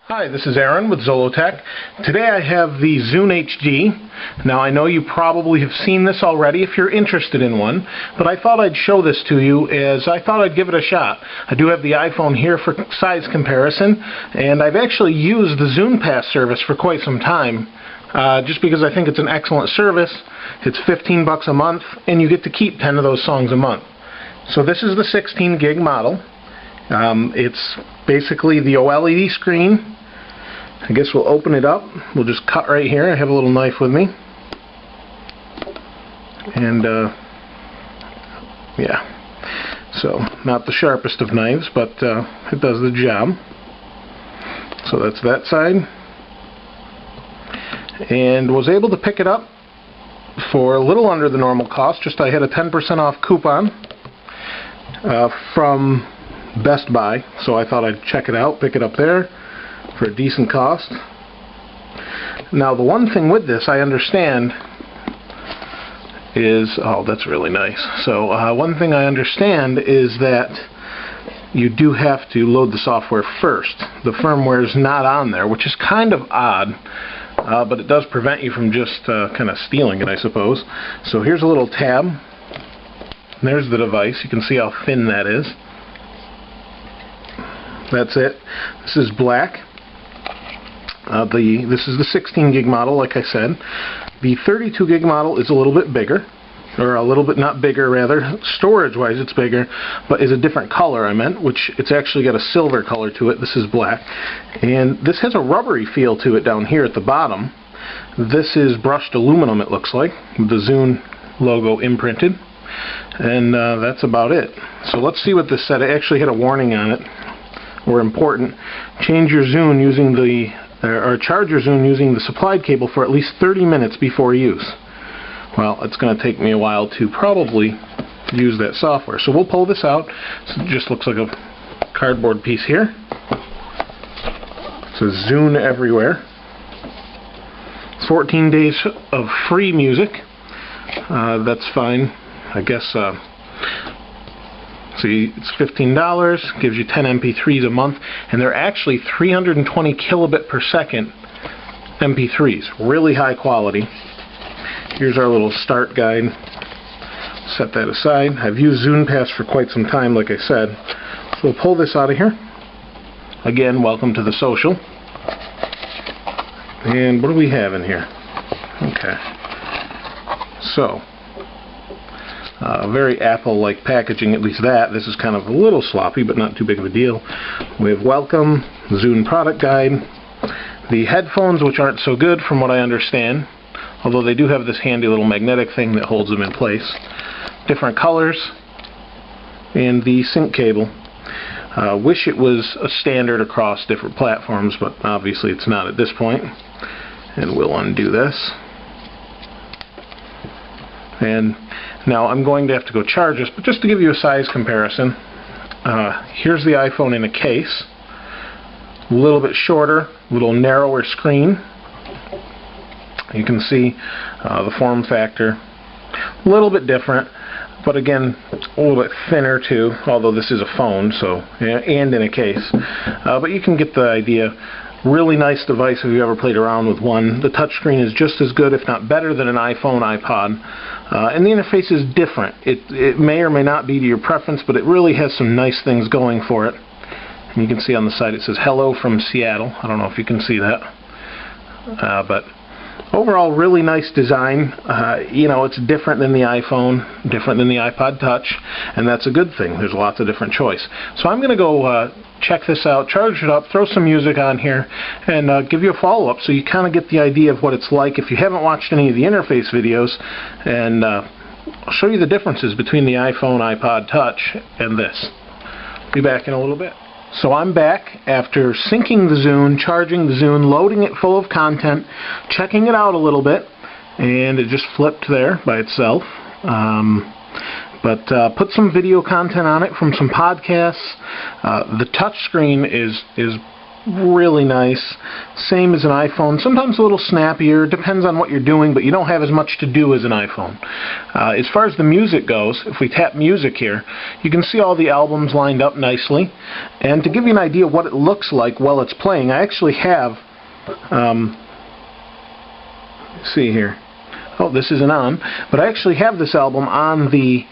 Hi, this is Aaron with Zollotech. Today I have the Zune HD. Now I know you probably have seen this already if you're interested in one, but I thought I'd show this to you as I thought I'd give it a shot. I do have the iPhone here for size comparison, and I've actually used the Zune Pass service for quite some time, just because I think it's an excellent service. It's $15 a month, and you get to keep 10 of those songs a month. So this is the 16 gig model. It's basically the OLED screen. I guess we'll open it up. We'll just cut right here. I have a little knife with me. And, yeah. So, not the sharpest of knives, but it does the job. So that's that side. And was able to pick it up for a little under the normal cost. Just I had a 10% off coupon from Best Buy. So I thought I'd check it out, pick it up there for a decent cost. Now the one thing with this I understand is, oh, that's really nice. So one thing I understand is that you do have to load the software first. The firmware is not on there, which is kind of odd, but it does prevent you from just kind of stealing it, I suppose. So here's a little tab. There's the device. You can see how thin that is. That's it. This is black. This is the 16 gig model, like I said. The 32 gig model is a little bit bigger, or a little bit, not bigger rather, storage-wise it's bigger, but is a different color, I meant, which it's actually got a silver color to it. This is black. And this has a rubbery feel to it down here at the bottom. This is brushed aluminum, it looks like, with the Zune logo imprinted. And that's about it. So let's see what this said. It actually had a warning on it, or important. Change your Zune using the, or charge your Zune using the supplied cable for at least 30 minutes before use. Well, it's going to take me a while to probably use that software. So we'll pull this out. So it just looks like a cardboard piece here. It says Zune everywhere. 14 days of free music. That's fine. I guess, see, it's $15, gives you 10 MP3s a month, and they're actually 320 kilobit per second MP3s. Really high quality. Here's our little start guide. Set that aside. I've used Zune Pass for quite some time, like I said. So we'll pull this out of here. Again, welcome to the social. And what do we have in here? Okay. So, very Apple-like packaging, at least that. This is kind of a little sloppy, but not too big of a deal. We have welcome, Zune product guide, the headphones, which aren't so good from what I understand, although they do have this handy little magnetic thing that holds them in place. Different colors, and the sync cable. Wish it was a standard across different platforms, but obviously it's not at this point. And we'll undo this. And now I'm going to have to go charge this, but just to give you a size comparison, here's the iPhone in a case. A little bit shorter, a little narrower screen. You can see the form factor. A little bit different, but again, a little bit thinner too, although this is a phone, so, and in a case. But you can get the idea. Really nice device if you ever played around with one. The touchscreen is just as good, if not better, than an iPhone, iPod. And the interface is different. It may or may not be to your preference, but it really has some nice things going for it. And you can see on the side it says "Hello from Seattle." I don't know if you can see that. But overall, really nice design. You know, it's different than the iPhone, different than the iPod Touch, and that's a good thing. There's lots of different choice. So I'm going to go check this out, charge it up, throw some music on here, and give you a follow-up so you kind of get the idea of what it's like if you haven't watched any of the interface videos, and I'll show you the differences between the iPhone, iPod Touch, and this. Be back in a little bit. So I'm back after syncing the Zune, charging the Zune, loading it full of content, checking it out a little bit, and it just flipped there by itself. But put some video content on it from some podcasts. The touch screen is really nice. Same as an iPhone. Sometimes a little snappier. Depends on what you're doing, but you don't have as much to do as an iPhone. As far as the music goes, if we tap music here, you can see all the albums lined up nicely. And to give you an idea of what it looks like while it's playing, I actually have... let's see here. Oh, this isn't on. But I actually have this album on the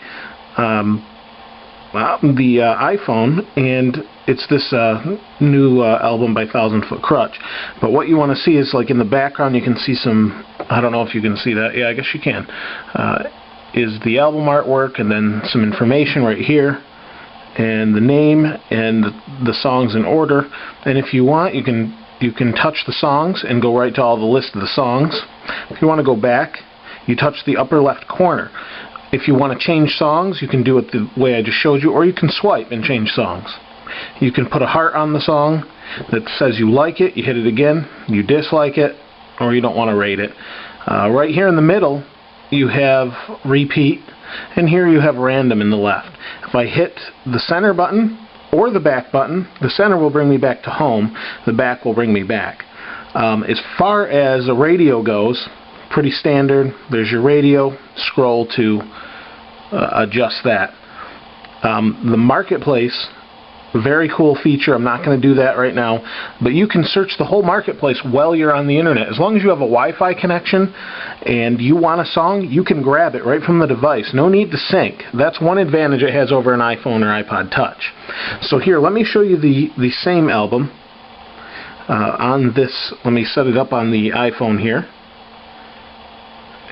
iPhone, and it's this new album by Thousand Foot Krutch. But what you want to see is, like, in the background you can see some, I don't know if you can see that, yeah, I guess you can, is the album artwork, and then some information right here, and the name, and the songs in order. And if you want, you can touch the songs and go right to all the list of the songs. If you want to go back, you touch the upper left corner. If you want to change songs, you can do it the way I just showed you, or you can swipe and change songs. You can put a heart on the song that says you like it, you hit it again, you dislike it, or you don't want to rate it. Right here in the middle, you have repeat, and here you have random in the left. If I hit the center button or the back button, the center will bring me back to home, the back will bring me back. As far as a radio goes, pretty standard. There's your radio. Scroll to adjust that. The Marketplace, very cool feature. I'm not going to do that right now, but you can search the whole Marketplace while you're on the internet. As long as you have a Wi-Fi connection and you want a song, you can grab it right from the device. No need to sync. That's one advantage it has over an iPhone or iPod Touch. So here, let me show you the same album on this. Let me set it up on the iPhone here.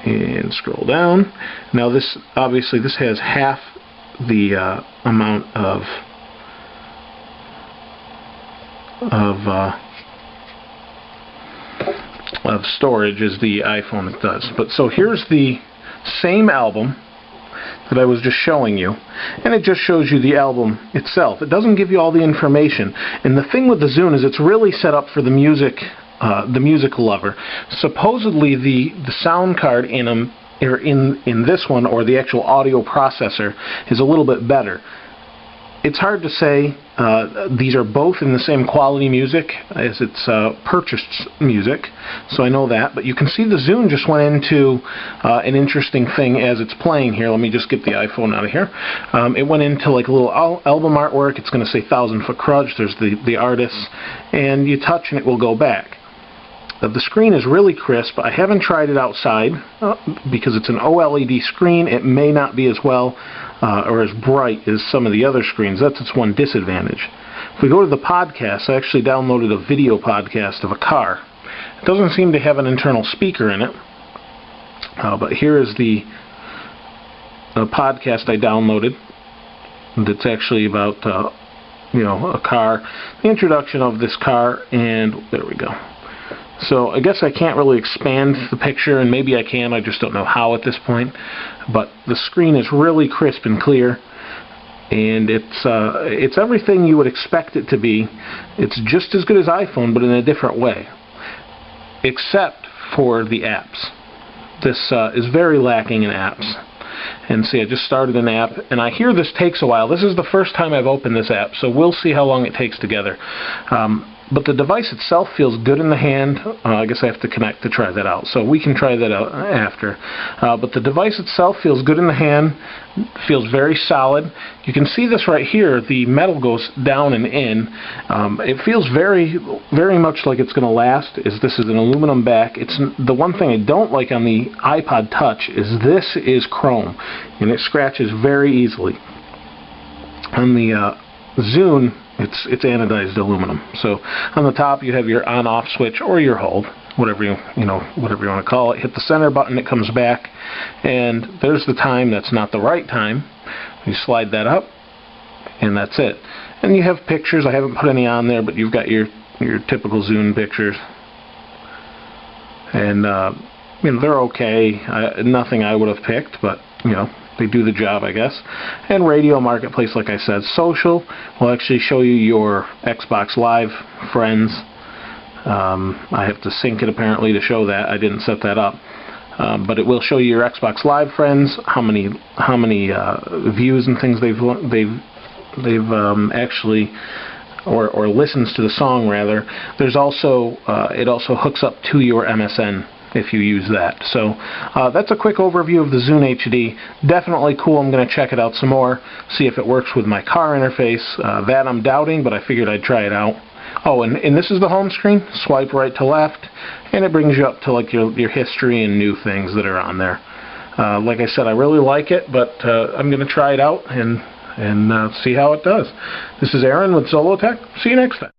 And scroll down. Now this, obviously, this has half the amount of storage as the iPhone does. But so here's the same album that I was just showing you, and it just shows you the album itself. It doesn't give you all the information. And the thing with the Zune is it's really set up for the music lover. Supposedly the sound card in this one, or the actual audio processor, is a little bit better. It's hard to say. These are both in the same quality music as it's purchased music, so I know that. But you can see the Zune just went into an interesting thing as it's playing here. Let me just get the iPhone out of here. It went into like a little album artwork. It's going to say Thousand Foot Krutch. There's the artists, and you touch and it will go back. The screen is really crisp. I haven't tried it outside because it's an OLED screen. It may not be as well or as bright as some of the other screens. That's its one disadvantage. If we go to the podcast, I actually downloaded a video podcast of a car. It doesn't seem to have an internal speaker in it, but here is the podcast I downloaded. That's actually about a car, the introduction of this car, and there we go. So I guess I can't really expand the picture, and maybe I can, I just don't know how at this point. But the screen is really crisp and clear, and it's everything you would expect it to be. It's just as good as iPhone, but in a different way, except for the apps. This is very lacking in apps. And see, I just started an app, and I hear this takes a while. This is the first time I've opened this app, so we'll see how long it takes to gather. But the device itself feels good in the hand. I guess I have to connect to try that out, so we can try that out after. But the device itself feels good in the hand, feels very solid. You can see this right here. The metal goes down and in. It feels very, very much like it's going to last. This is an aluminum back. It's the one thing I don't like on the iPod Touch is this is chrome, and it scratches very easily. On the Zune, it's anodized aluminum. So on the top you have your on-off switch or your hold, whatever you want to call it. Hit the center button, it comes back, and there's the time that's not the right time. You slide that up, and that's it. And you have pictures. I haven't put any on there, but you've got your typical Zune pictures, and they're okay. Nothing I would have picked, but they do the job, I guess. And Radio Marketplace, like I said. Social will actually show you your Xbox Live friends. I have to sync it apparently to show that. I didn't set that up. But it will show you your Xbox Live friends, how many views and things they've actually or listens to the song rather. There's also it also hooks up to your MSN if you use that. So that's a quick overview of the Zune HD. Definitely cool. I'm going to check it out some more, see if it works with my car interface. That I'm doubting, but I figured I'd try it out. Oh, and this is the home screen. Swipe right to left, and it brings you up to like your history and new things that are on there. Like I said, I really like it, but I'm going to try it out and see how it does. This is Aaron with Zollotech. See you next time.